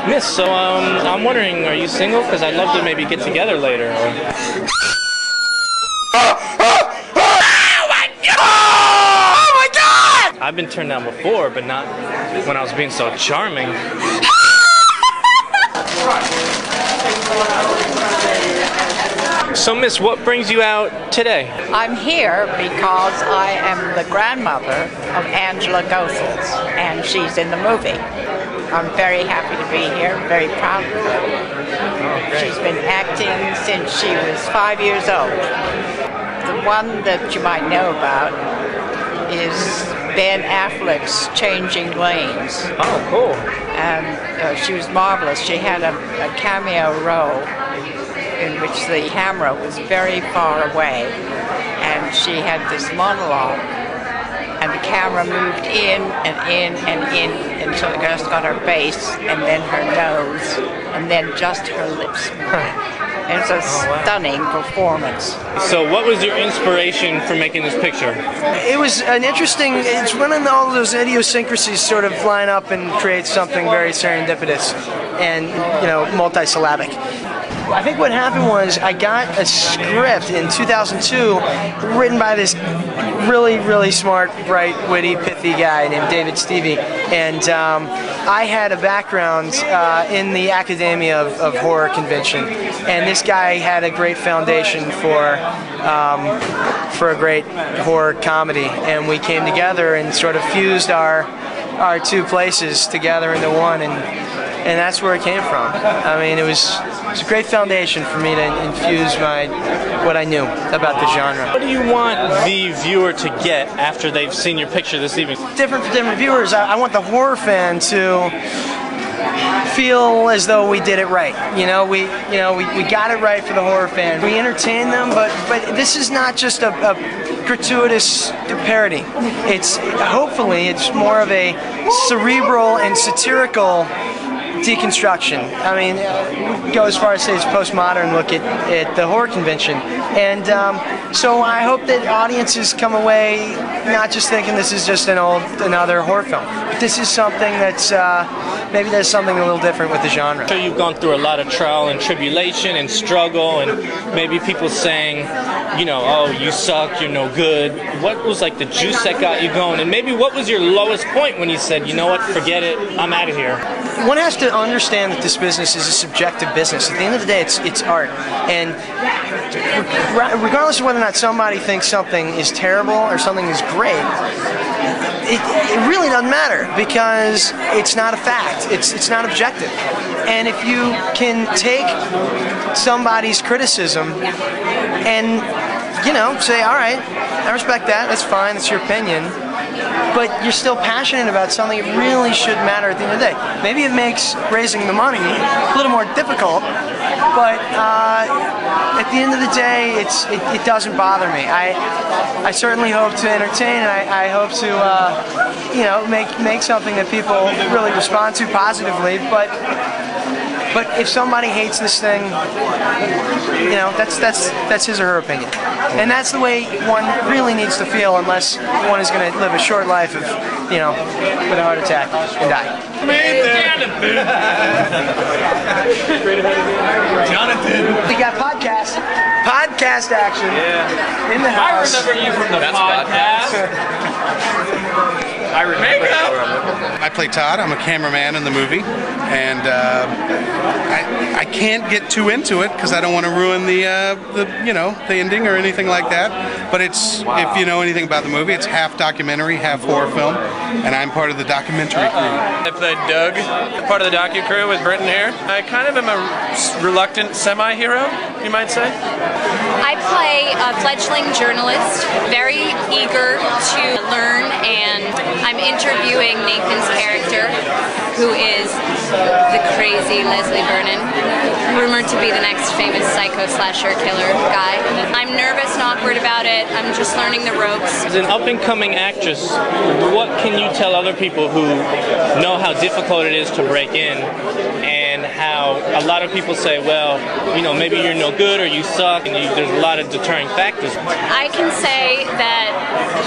Miss, so I'm wondering, are you single? Because I'd love to maybe get together later. Or... Oh my God! I've been turned down before, but not when I was being so charming. So, Miss, what brings you out today? I'm here because I am the grandmother of Angela Goethals, and she's in the movie. I'm very happy to be here, very proud of her. Oh, she's been acting since she was 5 years old. The one that you might know about is Ben Affleck's Changing Lanes. Oh, cool. And she was marvelous. She had a cameo role in which the camera was very far away, and she had this monologue, and the camera moved in and in and in until it just got her face, and then her nose, and then just her lips. And it's a stunning performance. So what was your inspiration for making this picture? It was an interesting, it's when all those idiosyncrasies sort of line up and create something very serendipitous and, you know, multisyllabic. I think what happened was I got a script in 2002 written by this really, really smart, bright, witty, pithy guy named David Stevie, and I had a background in the Academia of Horror Convention, and this guy had a great foundation for a great horror comedy, and we came together and sort of fused our two places together into one, and that's where it came from. I mean, it was a great foundation for me to infuse what I knew about the genre. What do you want the viewer to get after they've seen your picture this evening? Different for different viewers. I want the horror fan to feel as though we did it right. We got it right for the horror fan. We entertain them, but this is not just a gratuitous parody. Hopefully it's more of a cerebral and satirical deconstruction. I mean, go as far as say it's postmodern look at the horror convention, and so I hope that audiences come away not just thinking this is just another horror film. This is something that's maybe there's something a little different with the genre. So you've gone through a lot of trial and tribulation and struggle, and maybe people saying, you know, oh, you suck, you're no good. What was like the juice that got you going, and maybe what was your lowest point when you said, you know what, forget it, I'm out of here? One has to understand that this business is a subjective business. At the end of the day, it's art, and regardless of whether or not somebody thinks something is terrible or something is great, it really doesn't matter, because it's not a fact. It's not objective. And if you can take somebody's criticism and, you know, say, all right, I respect that, that's fine, that's your opinion, but you're still passionate about something that really should matter at the end of the day. Maybe it makes raising the money a little more difficult, but at the end of the day, it doesn't bother me. I certainly hope to entertain, and I hope to you know, make something that people really respond to positively. But if somebody hates this thing, you know, that's his or her opinion, and that's the way one really needs to feel, unless one is going to live a short life of, you know, with a heart attack and die. Jonathan. We got podcast action. Yeah. In the house. I remember you from the podcast. I remember. I play Todd. I'm a cameraman in the movie, and I can't get too into it because I don't want to ruin the ending or anything like that. But it's if you know anything about the movie, it's half documentary, half horror film, and I'm part of the documentary crew. I played Doug, part of the docu crew with Britton here. I kind of am a reluctant semi-hero, you might say. I play a fledgling journalist, very eager to learn, and I'm interviewing Nathan's character, who is the crazy Leslie Vernon, rumored to be the next famous psycho slasher killer guy. I'm nervous and awkward about it. I'm just learning the ropes. As an up-and-coming actress, what can you tell other people who know how difficult it is to break in, and how how a lot of people say, well, you know, maybe you're no good or you suck, and there's a lot of deterring factors. I can say that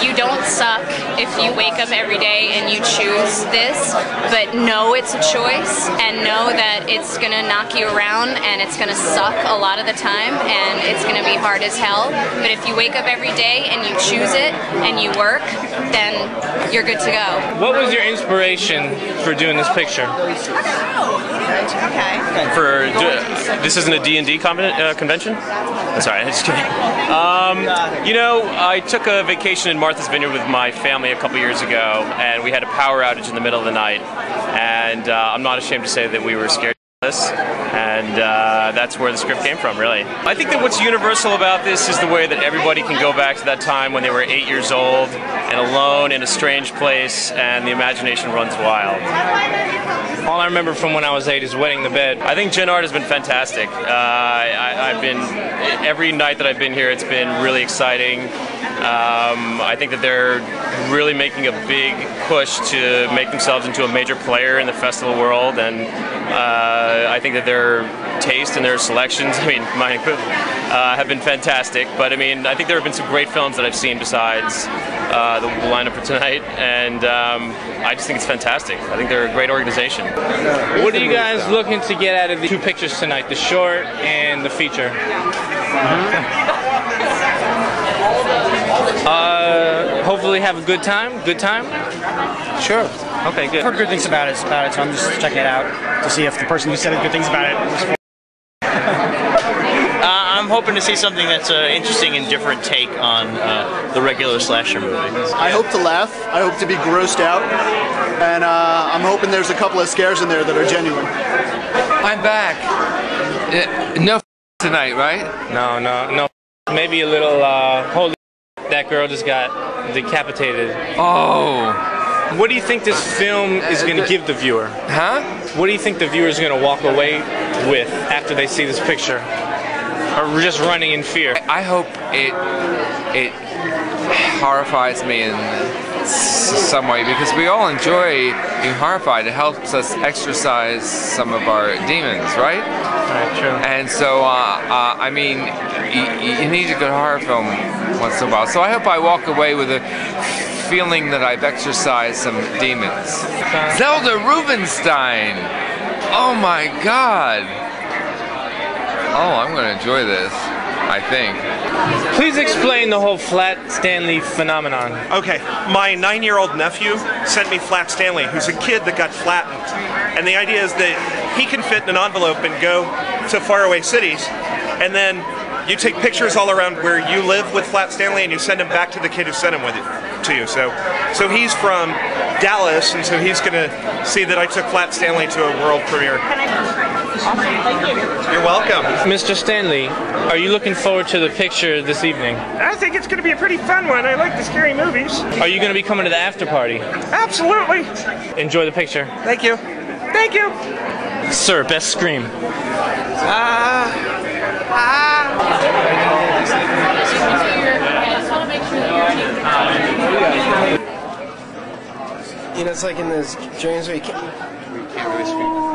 you don't suck if you wake up every day and you choose this, but know it's a choice, and know that it's going to knock you around and it's going to suck a lot of the time and it's going to be hard as hell. But if you wake up every day and you choose it and you work, then you're good to go. What was your inspiration for doing this picture? This isn't a D&D convention? That's all right, I'm just kidding. You know, I took a vacation in Martha's Vineyard with my family a couple years ago, and we had a power outage in the middle of the night, and I'm not ashamed to say that we were scared of this, and that's where the script came from, really. I think that what's universal about this is the way that everybody can go back to that time when they were 8 years old and alone in a strange place, and the imagination runs wild. All I remember from when I was 8 is wetting the bed. I think Gen Art has been fantastic. I've been, every night that I've been here, it's been really exciting. I think that they're really making a big push to make themselves into a major player in the festival world, and I think that their taste and their selections, I mean, mine included, have been fantastic. But I mean, I think there have been some great films that I've seen besides the lineup for tonight, and I just think it's fantastic. I think they're a great organization. What are you guys looking to get out of the two pictures tonight, the short and the feature? Hopefully have a good time. Good time? Sure. Okay, good. I've heard good things about it, so I'm just checking it out to see if the person who said good things about it was I'm hoping to see something that's an interesting and different take on the regular slasher movie. I hope to laugh. I hope to be grossed out. And I'm hoping there's a couple of scares in there that are genuine. I'm back. No tonight, right? No. Maybe a little, holy that girl just got decapitated. Oh. What do you think this film is going to give the viewer? Huh? What do you think the viewer is going to walk away with after they see this picture? Or just running in fear? I hope it horrifies me in some way, because we all enjoy being horrified. It helps us exercise some of our demons, right? Right, true. And so, I mean, you need a good horror film once in a while. So I hope I walk away with a feeling that I've exercised some demons. Zelda Rubinstein! Oh my God! Oh, I'm going to enjoy this, I think. Please explain the whole Flat Stanley phenomenon. Okay, my 9-year-old nephew sent me Flat Stanley, who's a kid that got flattened. And the idea is that he can fit in an envelope and go to faraway cities, and then you take pictures all around where you live with Flat Stanley and you send them back to the kid who sent him with it to you. So he's from Dallas, and so he's going to see that I took Flat Stanley to a world premiere. You're welcome. Mr. Stanley, are you looking forward to the picture this evening? I think it's going to be a pretty fun one. I like the scary movies. Are you going to be coming to the after party? Absolutely. Enjoy the picture. Thank you. Thank you. Sir, best scream. You know, it's like in those dreams where you can't really scream.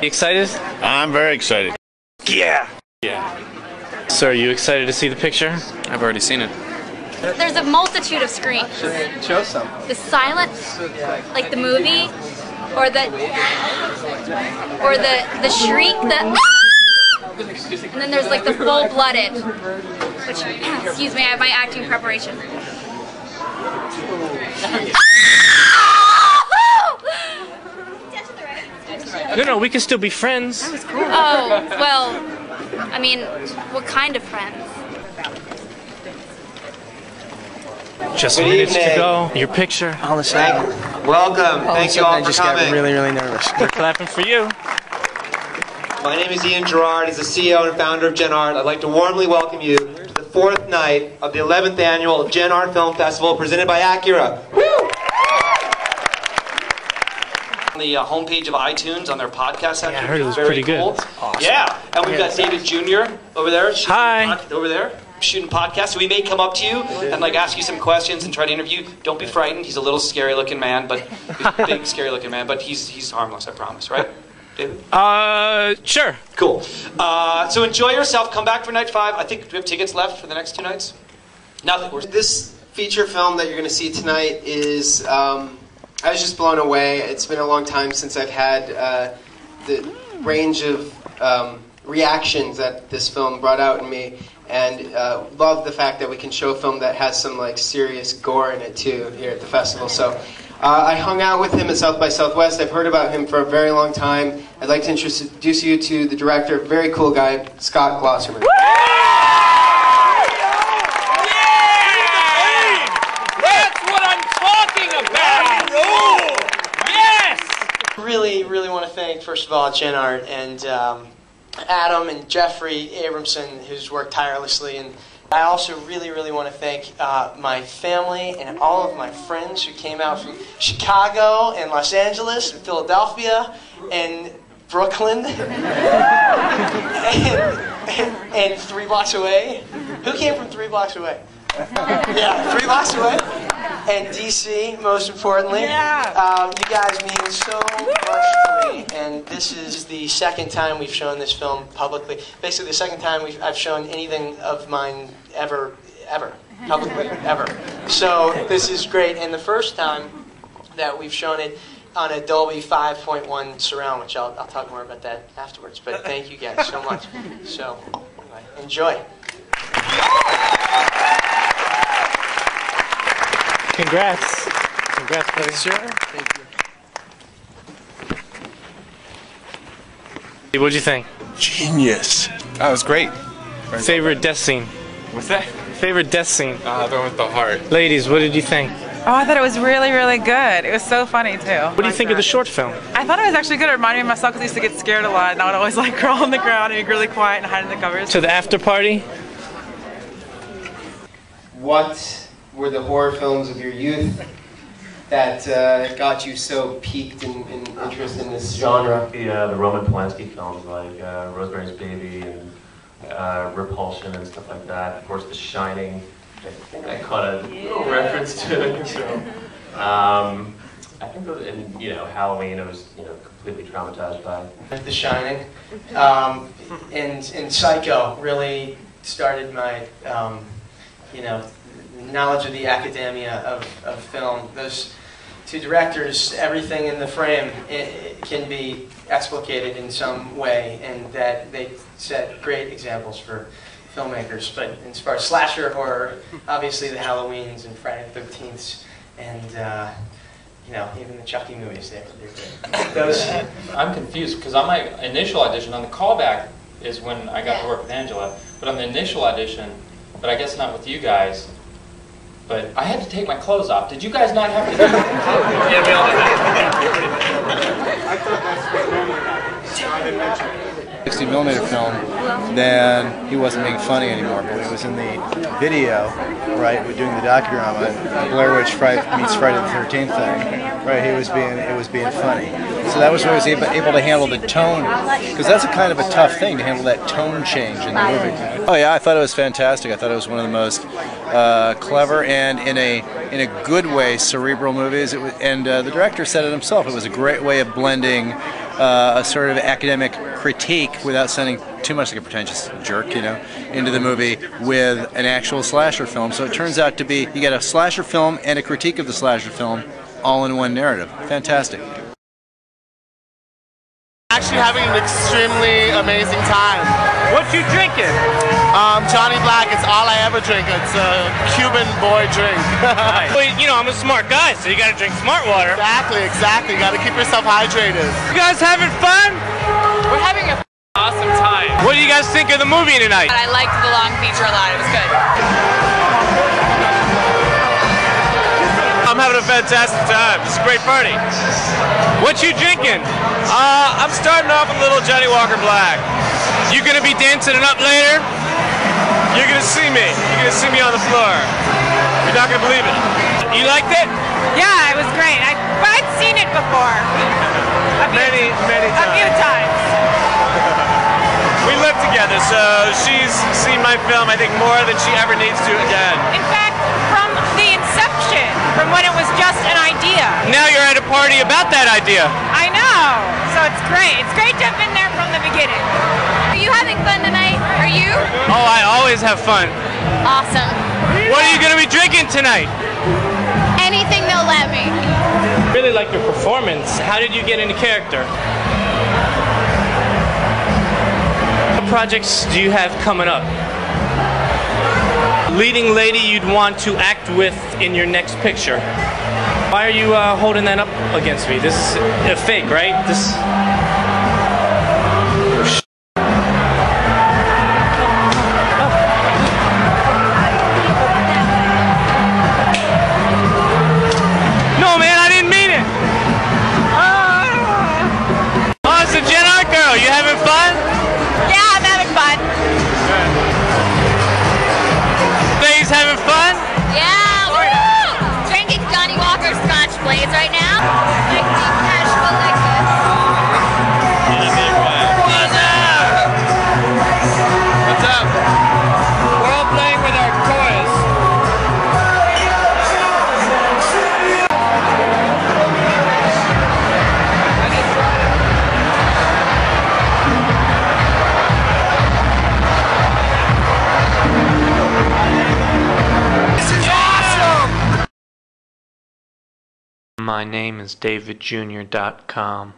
You excited? I'm very excited. Yeah. Sir, are you excited to see the picture? I've already seen it. There's a multitude of screams. Show some. The silent, like the movie, or the shriek, the and then there's like the full-blooded, which, excuse me, I have my acting preparation. No, we can still be friends. That was cool. Oh, well, I mean, what kind of friends? Just minutes to go. Your picture. On the side. Welcome. Thank you all I for just coming. got really, really nervous. We're clapping for you. My name is Ian Gerard. As the CEO and founder of Gen Art, I'd like to warmly welcome you to the 4th night of the 11th annual Gen Art Film Festival presented by Acura. Woo! On the homepage of iTunes on their podcast section. Yeah, I heard it was pretty good. Awesome. Yeah, and we've got David Jr. over there. Hi. Over there. Shooting podcasts, so we may come up to you and like ask you some questions and try to interview. Don't be frightened. He's a little scary looking man, but big scary looking man, but he's harmless, I promise, right? David? Sure. Cool. So enjoy yourself. Come back for night 5. I think we have tickets left for the next 2 nights. Nothing. This feature film that you're going to see tonight is, I was just blown away. It's been a long time since I've had the range of reactions that this film brought out in me, and love the fact that we can show a film that has some like serious gore in it too here at the festival. So I hung out with him at South by Southwest. I've heard about him for a very long time. I'd like to introduce you to the director, very cool guy, Scott Glosserman. Really want to thank, first of all, Jen Art and Adam and Jeffrey Abramson, who's worked tirelessly. And I also really want to thank my family and all of my friends who came out from Chicago and Los Angeles and Philadelphia and Brooklyn and 3 blocks away. Who came from 3 blocks away? Yeah, 3 blocks away. And DC, most importantly. Yeah. You guys mean so much to me. And this is the second time we've shown this film publicly. Basically, the second time I've shown anything of mine ever, publicly, ever. So this is great. And the first time that we've shown it on a Dolby 5.1 surround, which I'll talk more about that afterwards. But thank you guys so much. So, anyway, enjoy. Congrats. Congrats, buddy. Sure. Thank you. What'd you think? Genius. That was great. Favorite death scene? What's that? Favorite death scene? The one with the heart. Ladies, what did you think? Oh, I thought it was really good. It was so funny, too. What do you think of the short film? I thought it was actually good. It reminded me of myself because I used to get scared a lot, and I would always like crawl on the ground and be really quiet and hide in the covers. To the after party? What were the horror films of your youth that got you so piqued in interest in this genre? The Roman Polanski films like Rosemary's Baby and Repulsion and stuff like that. Of course, The Shining. I think I caught a little reference to it. So, I think those, and Halloween, I was completely traumatized by. The Shining, and Psycho really started my knowledge of the academia of film. Those 2 directors, everything in the frame it can be explicated in some way, and that they set great examples for filmmakers. But as far as slasher horror, obviously the Halloweens and Friday the 13th, and even the Chucky movies, they're great. Those. I'm confused because on my initial audition, on the callback is when I got to work with Angela, but on the initial audition, but I guess not with you guys, but I had to take my clothes off. Did you guys not have to do that? Yeah, we all did that. I thought that's what normally happens. So I didn't mention it. 60mm film, then he wasn't being funny anymore. But when he was in the video, right, we're doing the docudrama, Blair Witch meets Friday the 13th thing, right? It was being funny. So that was when he was able to handle the tone, because that's a kind of a tough thing to handle that tone change in the movie. Oh yeah, I thought it was fantastic. I thought it was one of the most clever and in a good way cerebral movies. And the director said it himself. It was a great way of blending a sort of academic critique without sounding too much like a pretentious jerk, into the movie with an actual slasher film. So it turns out to be, you get a slasher film and a critique of the slasher film all in one narrative. Fantastic. Actually having an extremely amazing time. What you drinking? Johnny Black, it's all I ever drink. It's a Cuban boy drink. Nice. Well, I'm a smart guy, so you gotta drink smart water. Exactly. You gotta keep yourself hydrated. You guys having fun? We're having an awesome time. What do you guys think of the movie tonight? I liked the long feature a lot. It was good. I'm having a fantastic time. It's a great party. What you drinking? I'm starting off with a little Johnny Walker Black. You gonna be dancing it up later? You're gonna see me. You're gonna see me on the floor. You're not gonna believe it. You liked it? Yeah, it was great. I'd seen it before. Many times. A few times. We live together, so she's seen my film, I think, more than she ever needs to again. In fact, from the inception, from when it was just an idea. Now you're at a party about that idea. I know, so it's great. It's great to have been there from the beginning. Are you having fun tonight? Are you? Oh, I always have fun. Awesome. What are you going to be drinking tonight? Anything they'll let me. Really like your performance. How did you get into character? What projects do you have coming up? Leading lady you'd want to act with in your next picture. Why are you holding that up against me? This is a fake, right? This. No, man, I didn't mean it. Oh, it's a Gen Art girl. You having fun? Yeah, I'm having fun. Ladies having fun? Yeah, woo! Drinking Johnny Walker Scotch Blades right now. Like being casual like this. What's up? We're all playing with our toys. My name is DavidJr.com.